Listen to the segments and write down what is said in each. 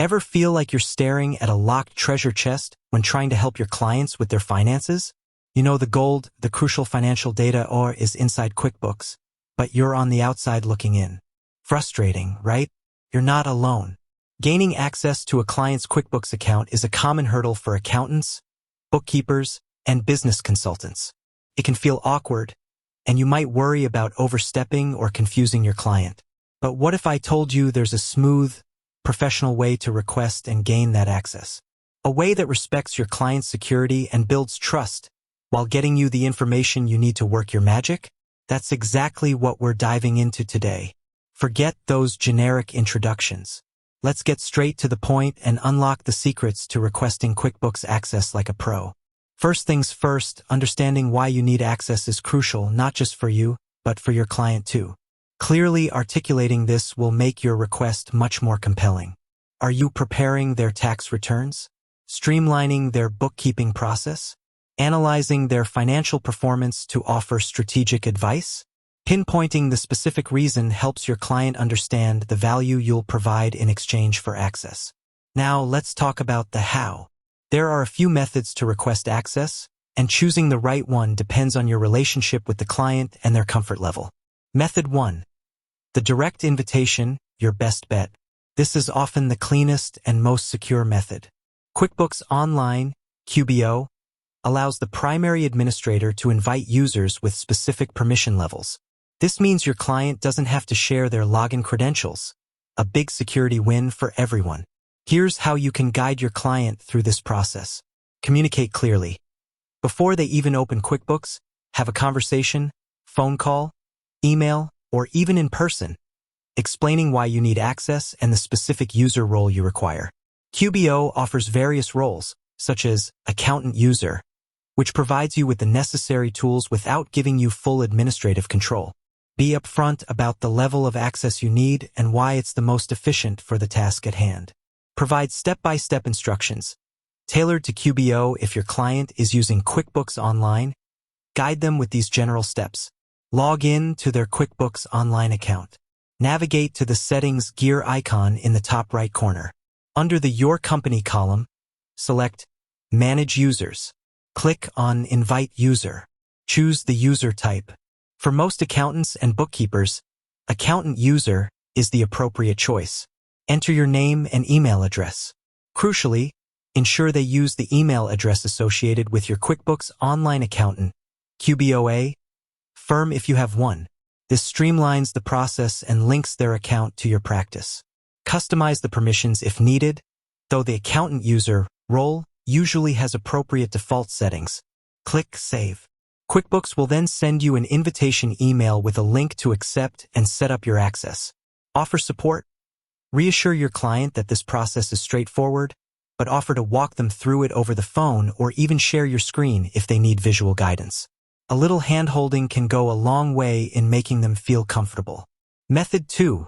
Ever feel like you're staring at a locked treasure chest when trying to help your clients with their finances? You know, the gold, the crucial financial data is inside QuickBooks, but you're on the outside looking in. Frustrating, right? You're not alone. Gaining access to a client's QuickBooks account is a common hurdle for accountants, bookkeepers, and business consultants. It can feel awkward, and you might worry about overstepping or confusing your client. But what if I told you there's a smooth, professional way to request and gain that access? A way that respects your client's security and builds trust while getting you the information you need to work your magic? That's exactly what we're diving into today. Forget those generic introductions. Let's get straight to the point and unlock the secrets to requesting QuickBooks access like a pro. First things first, understanding why you need access is crucial, not just for you, but for your client too. Clearly articulating this will make your request much more compelling. Are you preparing their tax returns? Streamlining their bookkeeping process? Analyzing their financial performance to offer strategic advice? Pinpointing the specific reason helps your client understand the value you'll provide in exchange for access. Now let's talk about the how. There are a few methods to request access, and choosing the right one depends on your relationship with the client and their comfort level. Method 1. The direct invitation, your best bet. This is often the cleanest and most secure method. QuickBooks Online, QBO, allows the primary administrator to invite users with specific permission levels. This means your client doesn't have to share their login credentials, a big security win for everyone. Here's how you can guide your client through this process. Communicate clearly. Before they even open QuickBooks, have a conversation, phone call, email, or even in person, explaining why you need access and the specific user role you require. QBO offers various roles, such as accountant user, which provides you with the necessary tools without giving you full administrative control. Be upfront about the level of access you need and why it's the most efficient for the task at hand. Provide step-by-step instructions, tailored to QBO if your client is using QuickBooks Online. Guide them with these general steps. Log in to their QuickBooks Online account. Navigate to the Settings gear icon in the top right corner. Under the Your Company column, select Manage Users. Click on Invite User. Choose the user type. For most accountants and bookkeepers, Accountant User is the appropriate choice. Enter your name and email address. Crucially, ensure they use the email address associated with your QuickBooks Online accountant, QBOA, firm if you have one. This streamlines the process and links their account to your practice. Customize the permissions if needed, though the accountant user role usually has appropriate default settings. Click Save. QuickBooks will then send you an invitation email with a link to accept and set up your access. Offer support. Reassure your client that this process is straightforward, but offer to walk them through it over the phone or even share your screen if they need visual guidance. A little hand-holding can go a long way in making them feel comfortable. Method 2.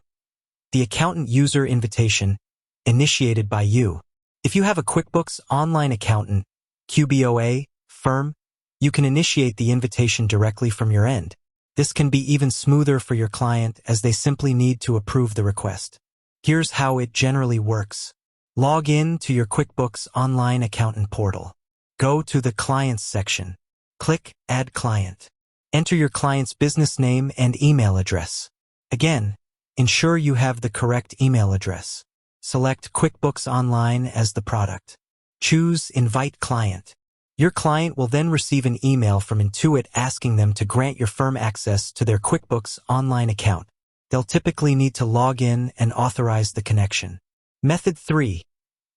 The accountant user invitation, initiated by you. If you have a QuickBooks Online accountant, QBOA, firm, you can initiate the invitation directly from your end. This can be even smoother for your client as they simply need to approve the request. Here's how it generally works. Log in to your QuickBooks Online accountant portal. Go to the Clients section. Click Add Client. Enter your client's business name and email address. Again, ensure you have the correct email address. Select QuickBooks Online as the product. Choose Invite Client. Your client will then receive an email from Intuit asking them to grant your firm access to their QuickBooks Online account. They'll typically need to log in and authorize the connection. Method 3.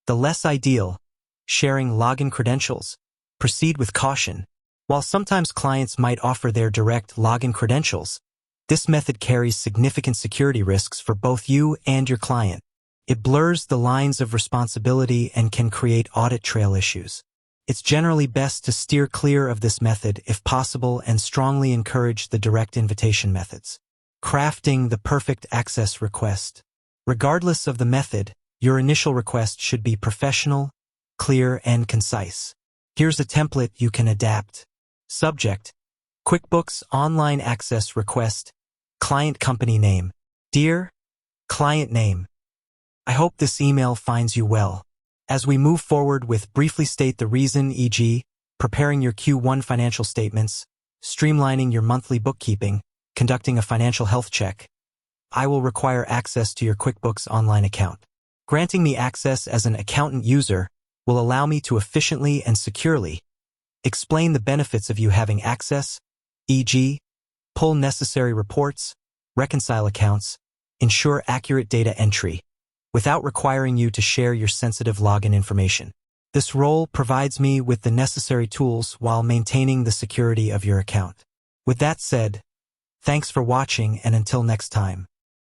The less ideal, sharing login credentials. Proceed with caution. While sometimes clients might offer their direct login credentials, this method carries significant security risks for both you and your client. It blurs the lines of responsibility and can create audit trail issues. It's generally best to steer clear of this method if possible and strongly encourage the direct invitation methods. Crafting the perfect access request. Regardless of the method, your initial request should be professional, clear, and concise. Here's a template you can adapt. Subject: QuickBooks Online Access Request. Client company name. Dear Client name. I hope this email finds you well. As we move forward with briefly state the reason, e.g., preparing your Q1 financial statements, streamlining your monthly bookkeeping, conducting a financial health check, I will require access to your QuickBooks online account. Granting me access as an accountant user will allow me to efficiently and securely explain the benefits of you having access, e.g., pull necessary reports, reconcile accounts, ensure accurate data entry, without requiring you to share your sensitive login information. This role provides me with the necessary tools while maintaining the security of your account. With that said, thanks for watching, and until next time.